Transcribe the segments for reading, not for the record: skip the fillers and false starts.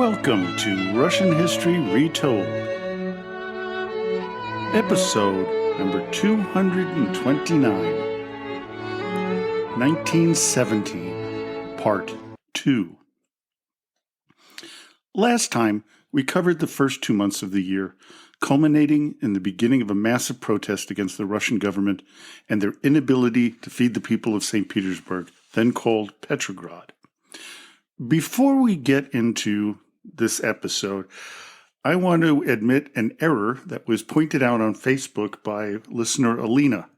Welcome to Russian History Retold, episode number 229, 1970, part 2. Last time, we covered the first 2 months of the year, culminating in the beginning of a massive protest against the Russian government and their inability to feed the people of St. Petersburg, then called Petrograd. Before we get into this episode, I want to admit an error that was pointed out on Facebook by listener Alina.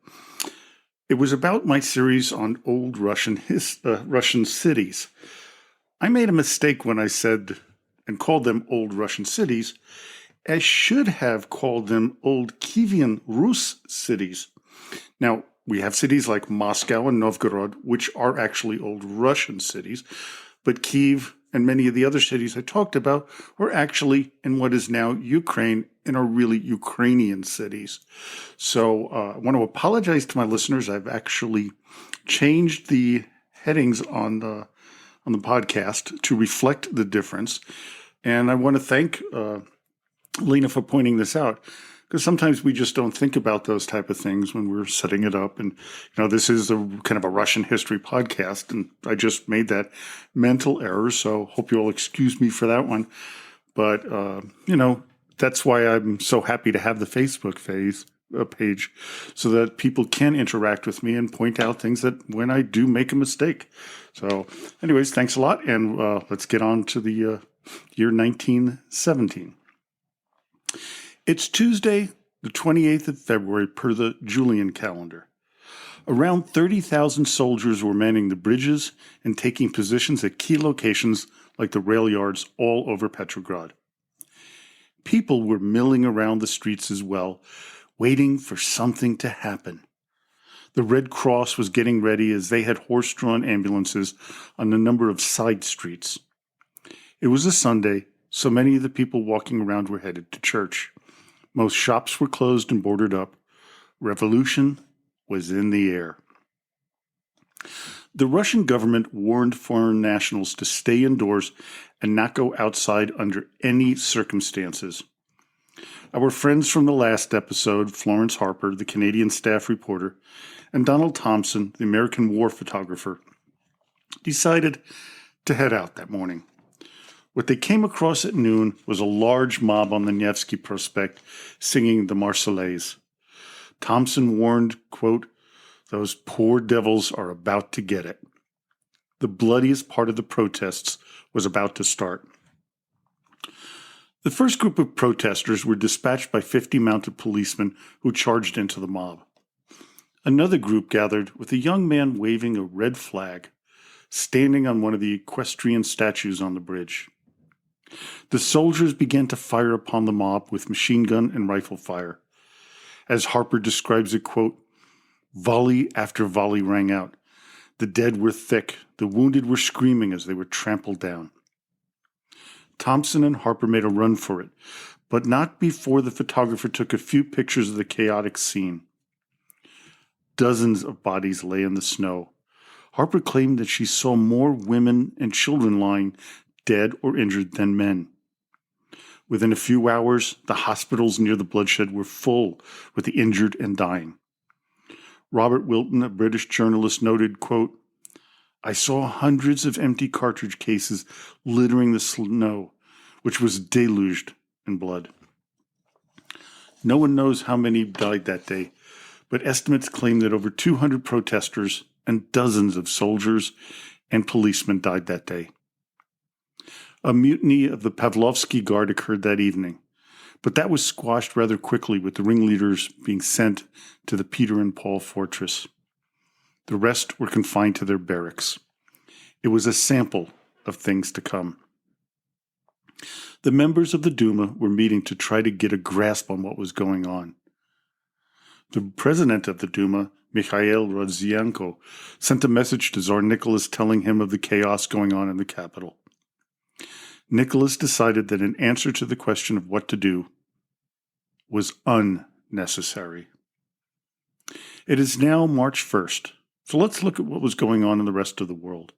It was about my series on old Russian cities. I made a mistake when I said and called them old Russian cities. I should have called them old Kievan Rus cities. Now, we have cities like Moscow and Novgorod, which are actually old Russian cities, but Kiev and many of the other cities I talked about were actually in what is now Ukraine and are really Ukrainian cities. So I want to apologize to my listeners. I've actually changed the headings on the podcast to reflect the difference. And I want to thank Lena for pointing this out, because sometimes we just don't think about those type of things when we're setting it up. And, this is a kind of a Russian history podcast, and I just made that mental error. So hope you'll excuse me for that one. But, that's why I'm so happy to have the Facebook page so that people can interact with me and point out things that when I do make a mistake. So anyways, thanks a lot. And let's get on to the year 1917. It's Tuesday, the 28th of February, per the Julian calendar. Around 30,000 soldiers were manning the bridges and taking positions at key locations like the rail yards all over Petrograd. People were milling around the streets as well, waiting for something to happen. The Red Cross was getting ready as they had horse-drawn ambulances on a number of side streets. It was a Sunday, so many of the people walking around were headed to church. Most shops were closed and boarded up. Revolution was in the air. The Russian government warned foreign nationals to stay indoors and not go outside under any circumstances. Our friends from the last episode, Florence Harper, the Canadian staff reporter, and Donald Thompson, the American war photographer, decided to head out that morning. What they came across at noon was a large mob on the Nevsky Prospect singing the Marseillaise. Thompson warned, quote, "Those poor devils are about to get it." The bloodiest part of the protests was about to start. The first group of protesters were dispatched by 50 mounted policemen who charged into the mob. Another group gathered with a young man waving a red flag, standing on one of the equestrian statues on the bridge. The soldiers began to fire upon the mob with machine gun and rifle fire. As Harper describes it, quote, "Volley after volley rang out. The dead were thick. The wounded were screaming as they were trampled down." Thompson and Harper made a run for it, but not before the photographer took a few pictures of the chaotic scene. Dozens of bodies lay in the snow. Harper claimed that she saw more women and children lying dead or injured than men. Within a few hours, the hospitals near the bloodshed were full with the injured and dying. Robert Wilton, a British journalist, noted, quote, "I saw hundreds of empty cartridge cases littering the snow, which was deluged in blood." No one knows how many died that day, but estimates claim that over 200 protesters and dozens of soldiers and policemen died that day. A mutiny of the Pavlovsky Guard occurred that evening, but that was squashed rather quickly with the ringleaders being sent to the Peter and Paul fortress. The rest were confined to their barracks. It was a sample of things to come. The members of the Duma were meeting to try to get a grasp on what was going on. The president of the Duma, Mikhail Rodzianko, sent a message to Tsar Nicholas telling him of the chaos going on in the capital. Nicholas decided that an answer to the question of what to do was unnecessary. It is now March 1st, so let's look at what was going on in the rest of the world.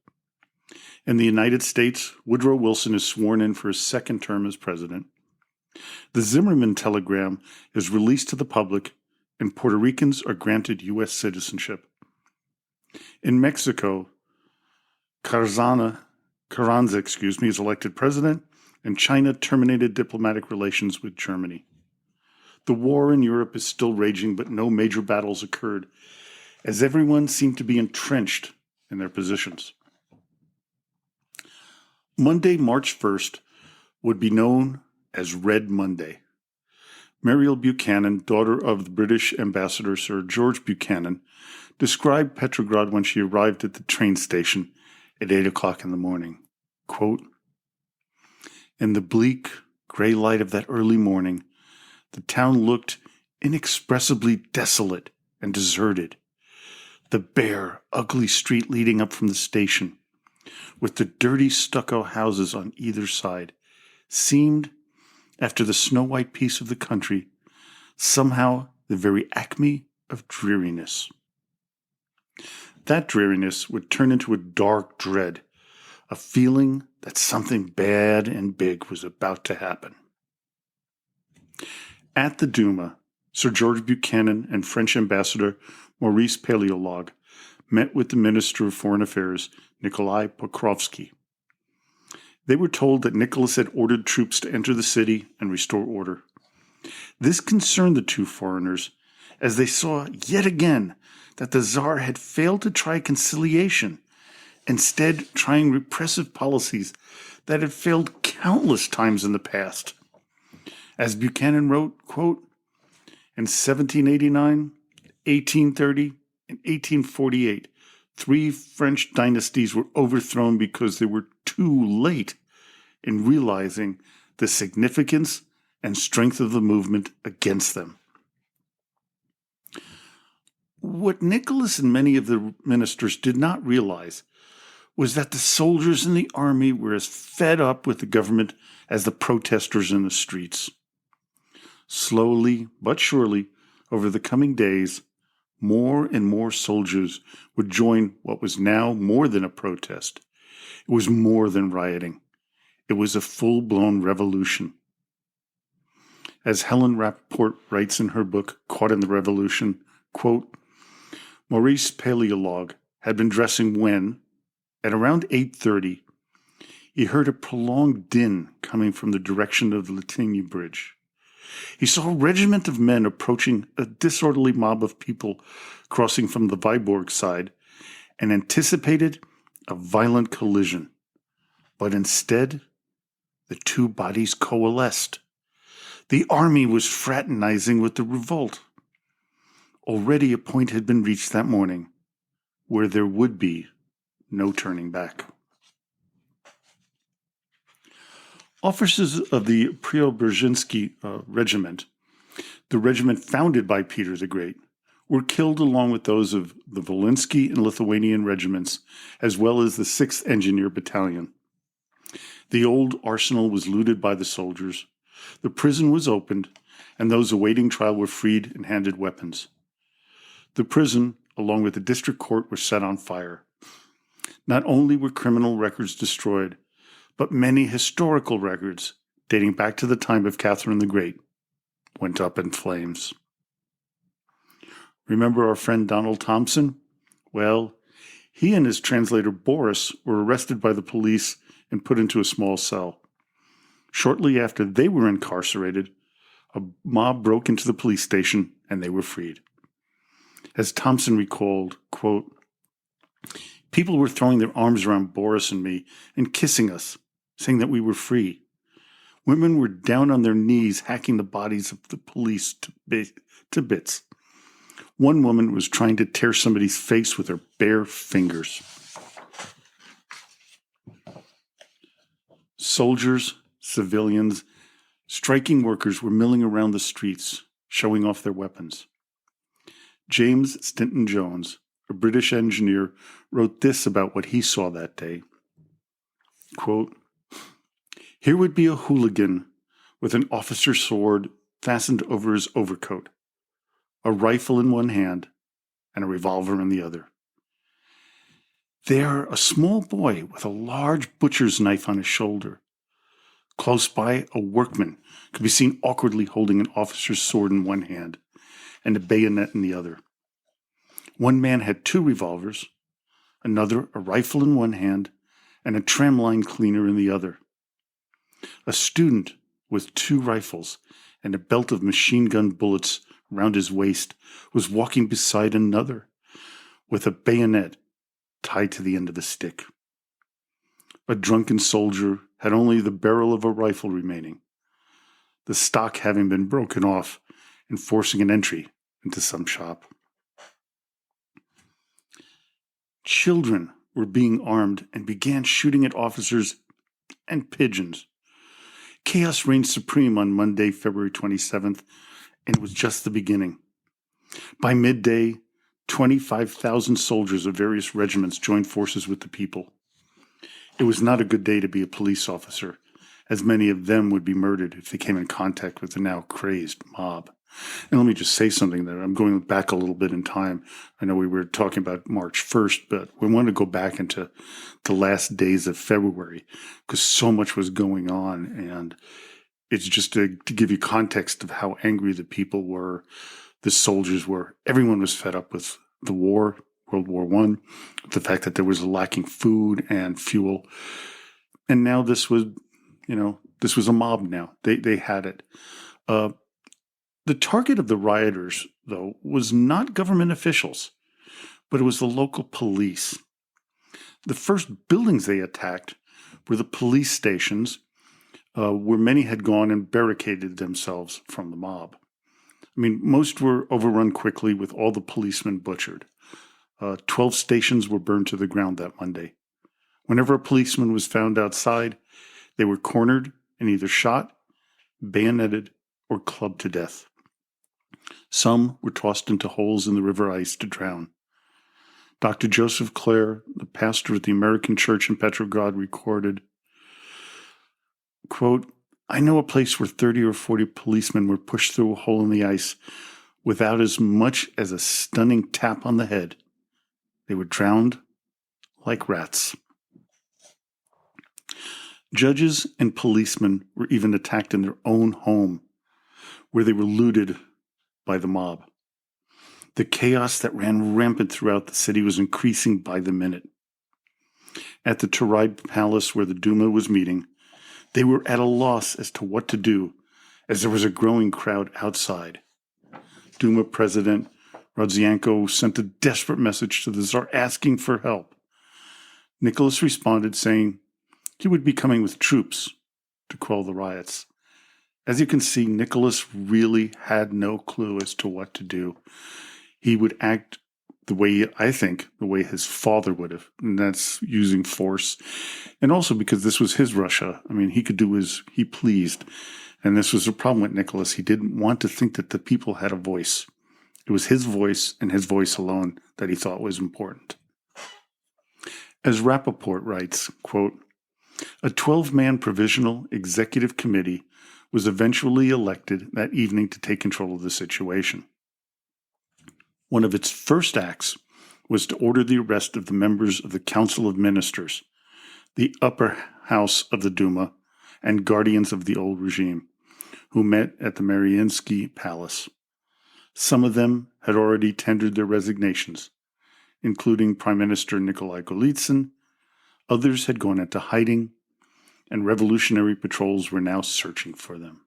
In the United States, Woodrow Wilson is sworn in for his second term as president. The Zimmerman telegram is released to the public, and Puerto Ricans are granted U.S. citizenship. In Mexico, Carranza is elected president, and China terminated diplomatic relations with Germany. The war in Europe is still raging, but no major battles occurred, as everyone seemed to be entrenched in their positions. Monday, March 1st, would be known as Red Monday. Muriel Buchanan, daughter of the British ambassador Sir George Buchanan, described Petrograd when she arrived at the train station at 8 o'clock in the morning. Quote, "In the bleak, gray light of that early morning, the town looked inexpressibly desolate and deserted. The bare, ugly street leading up from the station, with the dirty stucco houses on either side, seemed, after the snow-white peace of the country, somehow the very acme of dreariness. That dreariness would turn into a dark dread, a feeling that something bad and big was about to happen." At the Duma, Sir George Buchanan and French ambassador Maurice Paleologue met with the Minister of Foreign Affairs, Nikolai Pokrovsky. They were told that Nicholas had ordered troops to enter the city and restore order. This concerned the two foreigners, as they saw yet again that the Tsar had failed to try conciliation, instead trying repressive policies that had failed countless times in the past. As Buchanan wrote, quote, "In 1789, 1830, and 1848, 3 French dynasties were overthrown because they were too late in realizing the significance and strength of the movement against them." What Nicholas and many of the ministers did not realize was that the soldiers in the army were as fed up with the government as the protesters in the streets. Slowly but surely, over the coming days, more and more soldiers would join what was now more than a protest. It was more than rioting. It was a full-blown revolution. As Helen Rappaport writes in her book, Caught in the Revolution, quote, "Maurice Paleologue had been dressing when, at around 8:30, he heard a prolonged din coming from the direction of the Latiny Bridge. He saw a regiment of men approaching a disorderly mob of people crossing from the Viborg side and anticipated a violent collision. But instead, the two bodies coalesced. The army was fraternizing with the revolt. Already a point had been reached that morning where there would be no turning back." Officers of the Preobrazhensky regiment, the regiment founded by Peter the Great, were killed along with those of the Volinsky and Lithuanian regiments, as well as the 6th Engineer Battalion. The old arsenal was looted by the soldiers. The prison was opened, and those awaiting trial were freed and handed weapons. The prison, along with the district court, were set on fire. Not only were criminal records destroyed, but many historical records, dating back to the time of Catherine the Great, went up in flames. Remember our friend Donald Thompson? Well, he and his translator Boris were arrested by the police and put into a small cell. Shortly after they were incarcerated, a mob broke into the police station and they were freed. As Thompson recalled, quote, "People were throwing their arms around Boris and me and kissing us, saying that we were free. Women were down on their knees hacking the bodies of the police to bits. One woman was trying to tear somebody's face with her bare fingers." Soldiers, civilians, striking workers were milling around the streets, showing off their weapons. James Stinton Jones, a British engineer, wrote this about what he saw that day. Quote, "Here would be a hooligan with an officer's sword fastened over his overcoat, a rifle in one hand and a revolver in the other. There, a small boy with a large butcher's knife on his shoulder. Close by, a workman could be seen awkwardly holding an officer's sword in one hand and a bayonet in the other. One man had 2 revolvers, another a rifle in one hand and a tramline cleaner in the other. A student with 2 rifles and a belt of machine gun bullets around his waist was walking beside another with a bayonet tied to the end of a stick. A drunken soldier had only the barrel of a rifle remaining, the stock having been broken off and forcing an entry into some shop. Children were being armed and began shooting at officers and pigeons. Chaos reigned supreme on Monday, February 27th, and it was just the beginning. By midday, 25,000 soldiers of various regiments joined forces with the people. It was not a good day to be a police officer, as many of them would be murdered if they came in contact with the now crazed mob. And let me just say something there. I'm going back a little bit in time. I know we were talking about March 1st, but we want to go back into the last days of February because so much was going on. And it's just to give you context of how angry the people were, the soldiers were. Everyone was fed up with the war, World War I, the fact that there was lacking food and fuel. And now this was, this was a mob now. They had it. The target of the rioters, though, was not government officials, but it was the local police. The first buildings they attacked were the police stations, where many had gone and barricaded themselves from the mob. I mean, most were overrun quickly with all the policemen butchered. 12 stations were burned to the ground that Monday. Whenever a policeman was found outside, they were cornered and either shot, bayoneted, or clubbed to death. Some were tossed into holes in the river ice to drown. Dr. Joseph Clare, the pastor at the American Church in Petrograd, recorded, quote, "I know a place where 30 or 40 policemen were pushed through a hole in the ice without as much as a stunning tap on the head. They were drowned like rats." Judges and policemen were even attacked in their own home, where they were looted by the mob. The chaos that ran rampant throughout the city was increasing by the minute. At the Tauride Palace where the Duma was meeting, they were at a loss as to what to do, as there was a growing crowd outside. Duma President Rodzianko sent a desperate message to the Tsar asking for help. Nicholas responded saying he would be coming with troops to quell the riots. As you can see, Nicholas really had no clue as to what to do. He would act the way his father would have, and that's using force. And also because this was his Russia. I mean, he could do as he pleased. And this was the problem with Nicholas. He didn't want to think that the people had a voice. It was his voice and his voice alone that he thought was important. As Rappaport writes, quote, "A 12-man provisional executive committee was eventually elected that evening to take control of the situation. One of its first acts was to order the arrest of the members of the Council of Ministers, the upper house of the Duma, and guardians of the old regime, who met at the Mariinsky Palace. Some of them had already tendered their resignations, including Prime Minister Nikolai Golitsyn. Others had gone into hiding, and revolutionary patrols were now searching for them."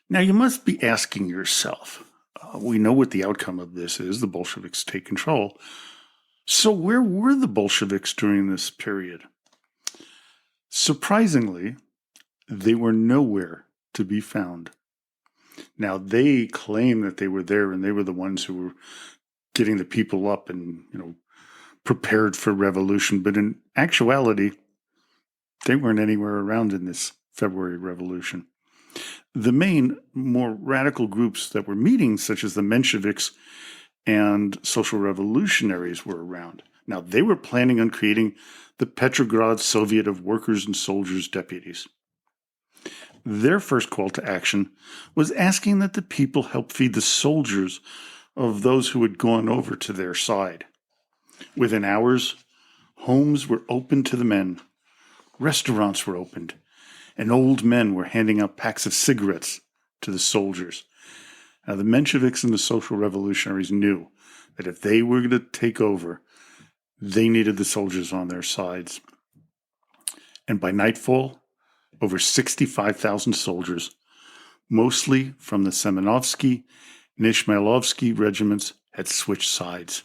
Now you must be asking yourself, we know what the outcome of this is. The Bolsheviks take control. So where were the Bolsheviks during this period? Surprisingly, they were nowhere to be found. Now they claim that they were there and they were the ones who were getting the people up and, prepared for revolution. But in actuality, they weren't anywhere around in this February Revolution. The main, more radical groups that were meeting, such as the Mensheviks and social revolutionaries, were around. Now, they were planning on creating the Petrograd Soviet of Workers and Soldiers Deputies. Their first call to action was asking that the people help feed the soldiers of those who had gone over to their side. Within hours, homes were opened to the men, restaurants were opened, and old men were handing out packs of cigarettes to the soldiers. Now, the Mensheviks and the social revolutionaries knew that if they were going to take over, they needed the soldiers on their sides. And by nightfall, over 65,000 soldiers, mostly from the Semenovsky and Ishmailovsky regiments, had switched sides.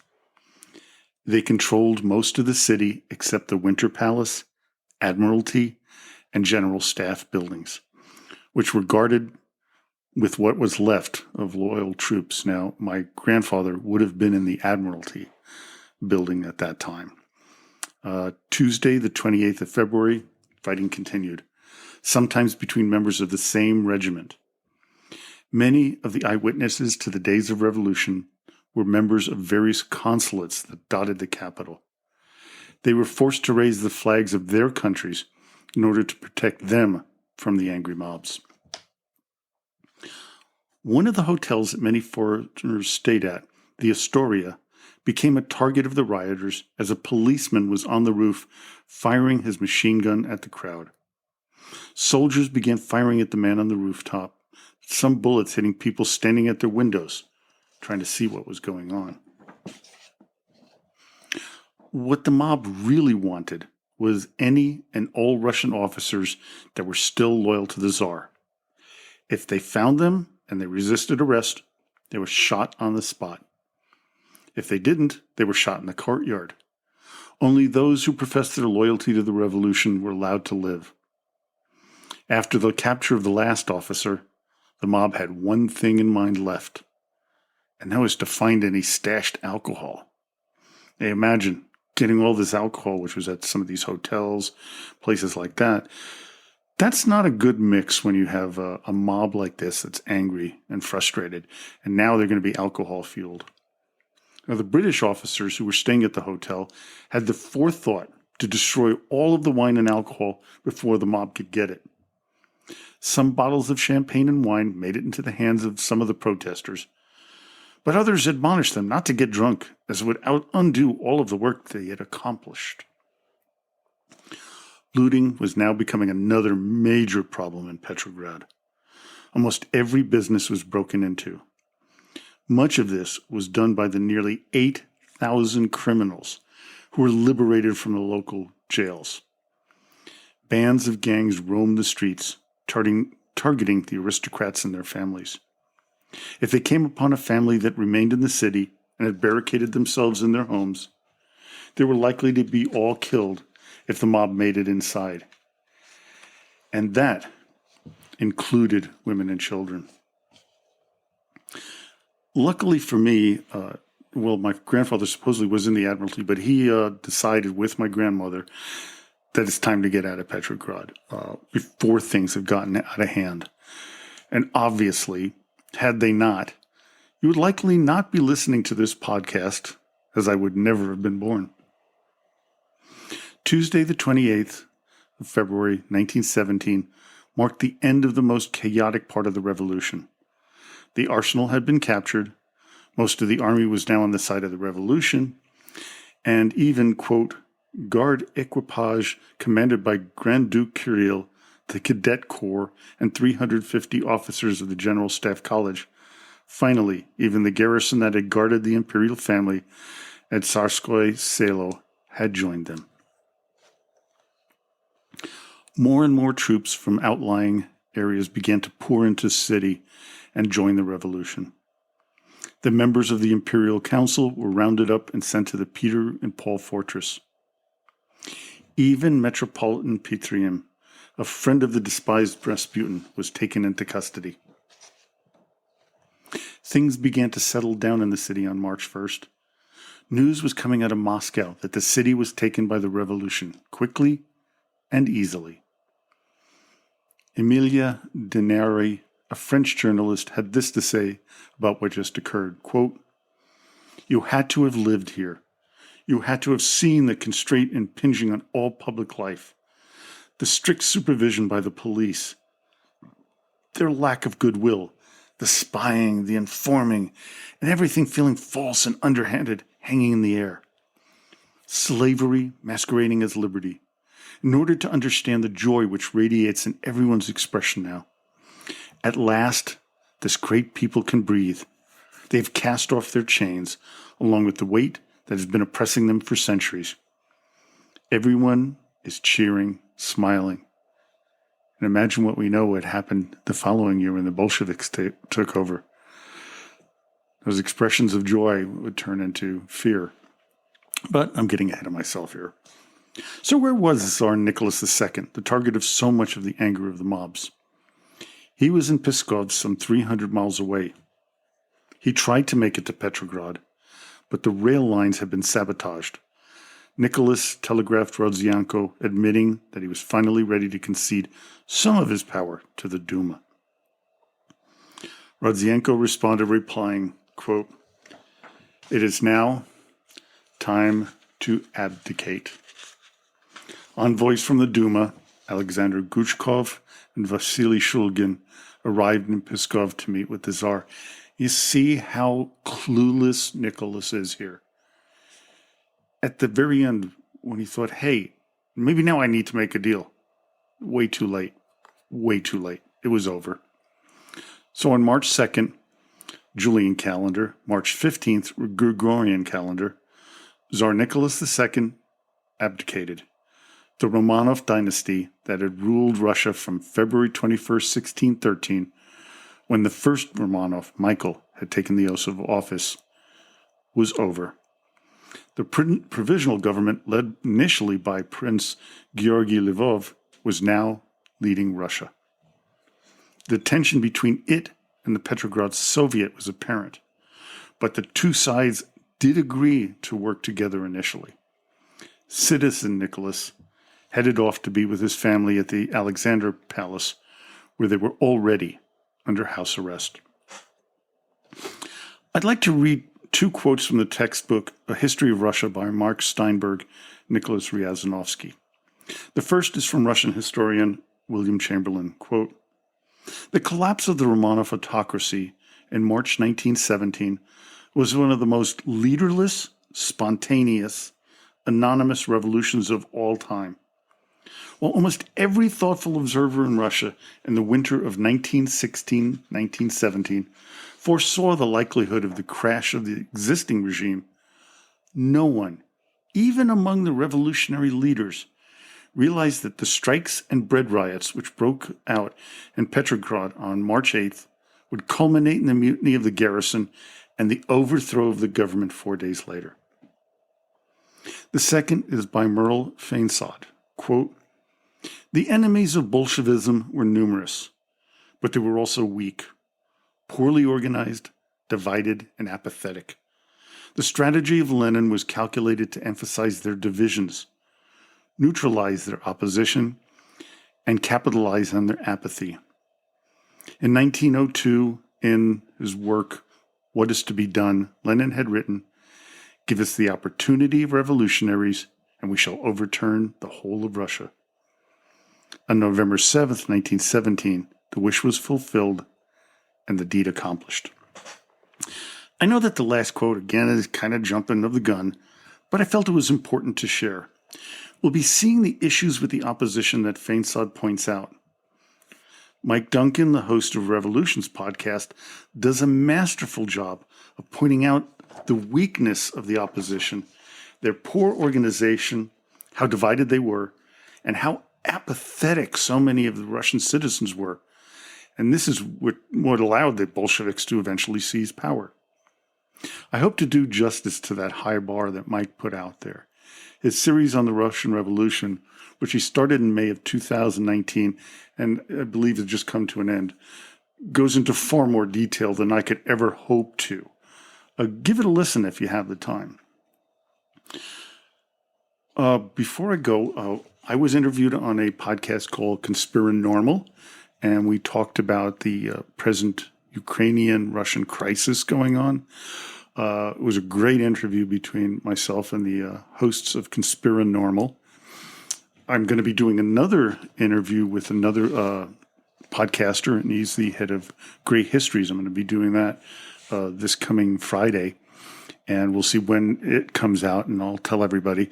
They controlled most of the city except the Winter Palace, Admiralty, and General Staff buildings, which were guarded with what was left of loyal troops. Now, my grandfather would have been in the Admiralty building at that time. Tuesday, the 28th of February, fighting continued, sometimes between members of the same regiment. Many of the eyewitnesses to the days of revolution were members of various consulates that dotted the capital. They were forced to raise the flags of their countries in order to protect them from the angry mobs. One of the hotels that many foreigners stayed at, the Astoria, became a target of the rioters as a policeman was on the roof firing his machine gun at the crowd. Soldiers began firing at the man on the rooftop, some bullets hitting people standing at their windows, trying to see what was going on. What the mob really wanted was any and all Russian officers that were still loyal to the Tsar. If they found them and they resisted arrest, they were shot on the spot. If they didn't, they were shot in the courtyard. Only those who professed their loyalty to the revolution were allowed to live. After the capture of the last officer, the mob had one thing in mind left, and that was to find any stashed alcohol. Now imagine getting all this alcohol, which was at some of these hotels, places like that. That's not a good mix when you have a mob like this that's angry and frustrated, and now they're going to be alcohol-fueled. Now, the British officers who were staying at the hotel had the forethought to destroy all of the wine and alcohol before the mob could get it. Some bottles of champagne and wine made it into the hands of some of the protesters, but others admonished them not to get drunk, as it would undo all of the work they had accomplished. Looting was now becoming another major problem in Petrograd. Almost every business was broken into. Much of this was done by the nearly 8,000 criminals who were liberated from the local jails. Bands of gangs roamed the streets, targeting the aristocrats and their families. If they came upon a family that remained in the city and had barricaded themselves in their homes, they were likely to be all killed if the mob made it inside. And that included women and children. Luckily for me, my grandfather supposedly was in the Admiralty, but he decided with my grandmother that it's time to get out of Petrograd before things have gotten out of hand. And obviously, had they not, you would likely not be listening to this podcast, as I would never have been born. Tuesday, the 28th of February, 1917, marked the end of the most chaotic part of the revolution. The arsenal had been captured, most of the army was now on the side of the revolution, and even, quote, Guard equipage commanded by Grand Duke Kirill, the Cadet Corps, and 350 officers of the General Staff College. Finally, even the garrison that had guarded the imperial family at Tsarskoye Selo had joined them. More and more troops from outlying areas began to pour into the city and join the revolution. The members of the Imperial Council were rounded up and sent to the Peter and Paul fortress. Even Metropolitan Petrium, a friend of the despised Rasputin, was taken into custody. Things began to settle down in the city on March 1st. News was coming out of Moscow that the city was taken by the revolution quickly and easily. Emilia Denari, a French journalist, had this to say about what just occurred, quote, "You had to have lived here. You had to have seen the constraint impinging on all public life, the strict supervision by the police, their lack of goodwill, the spying, the informing, and everything feeling false and underhanded, hanging in the air. slavery masquerading as liberty, in order to understand the joy which radiates in everyone's expression now. At last, this great people can breathe. They have cast off their chains, along with the weight that has been oppressing them for centuries. Everyone is cheering, smiling. And imagine what we know what happened the following year when the Bolsheviks took over. Those expressions of joy would turn into fear. But I'm getting ahead of myself here. So where was Tsar Nicholas II, the target of so much of the anger of the mobs? He was in Pskov, some 300 miles away. He tried to make it to Petrograd, but the rail lines had been sabotaged. Nicholas telegraphed Rodzianko, admitting that he was finally ready to concede some of his power to the Duma. Rodzianko responded, replying, quote, "It is now time to abdicate." Envoys from the Duma, Alexander Guchkov and Vasily Shulgin, arrived in Pskov to meet with the Tsar. You see how clueless Nicholas is here. At the very end, when he thought, hey, maybe now I need to make a deal, way too late. Way too late. It was over. So on March 2nd, Julian calendar, March 15th, Gregorian calendar, Tsar Nicholas II abdicated. The Romanov dynasty that had ruled Russia from February 21st, 1613, when the first Romanov, Michael, had taken the oath of office, was over. The provisional government, led initially by Prince Georgy Lvov, was now leading Russia. The tension between it and the Petrograd Soviet was apparent, but the two sides did agree to work together initially. Citizen Nicholas headed off to be with his family at the Alexander Palace, where they were already under house arrest. I'd like to read two quotes from the textbook A History of Russia by Mark Steinberg, Nicholas Ryazanovsky. The first is from Russian historian William Chamberlain, quote, "The collapse of the Romanov autocracy in March 1917 was one of the most leaderless, spontaneous, anonymous revolutions of all time. While almost every thoughtful observer in Russia in the winter of 1916-1917 foresaw the likelihood of the crash of the existing regime, no one, even among the revolutionary leaders, realized that the strikes and bread riots which broke out in Petrograd on March 8th would culminate in the mutiny of the garrison and the overthrow of the government 4 days later." The second is by Merle Feinsod, quote, "The enemies of Bolshevism were numerous, but they were also weak, poorly organized, divided, and apathetic. The strategy of Lenin was calculated to emphasize their divisions, neutralize their opposition, and capitalize on their apathy. In 1902, in his work, What is to be Done, Lenin had written, 'Give us the opportunity of revolutionaries, and we shall overturn the whole of Russia.' On November 7th, 1917, the wish was fulfilled and the deed accomplished." I know that the last quote, again, is kind of jumping of the gun, but I felt it was important to share. We'll be seeing the issues with the opposition that Feinsod points out. Mike Duncan, the host of Revolutions podcast, does a masterful job of pointing out the weakness of the opposition, their poor organization, how divided they were, and how apathetic so many of the Russian citizens were. And this is what allowed the Bolsheviks to eventually seize power. I hope to do justice to that high bar that Mike put out there. His series on the Russian Revolution, which he started in May of 2019, and I believe has just come to an end, goes into far more detail than I could ever hope to. Give it a listen if you have the time. Before I go, I was interviewed on a podcast called Conspiranormal, and we talked about the present Ukrainian-Russian crisis going on. It was a great interview between myself and the hosts of Conspiranormal. I'm going to be doing another interview with another podcaster, and he's the head of Great Histories. I'm going to be doing that this coming Friday. and we'll see when it comes out, and I'll tell everybody.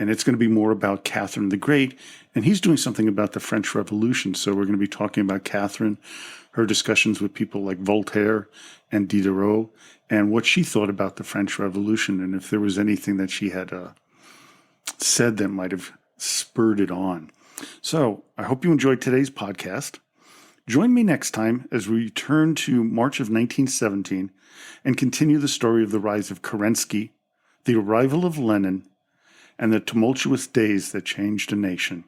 And it's going to be more about Catherine the Great, and he's doing something about the French Revolution. So we're going to be talking about Catherine, her discussions with people like Voltaire and Diderot, and what she thought about the French Revolution, and if there was anything that she had said that might have spurred it on. So I hope you enjoyed today's podcast. Join me next time as we return to March of 1917 and continue the story of the rise of Kerensky, the arrival of Lenin, and the tumultuous days that changed a nation.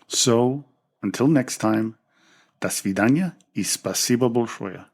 So, until next time, до свидания и спасибо большое.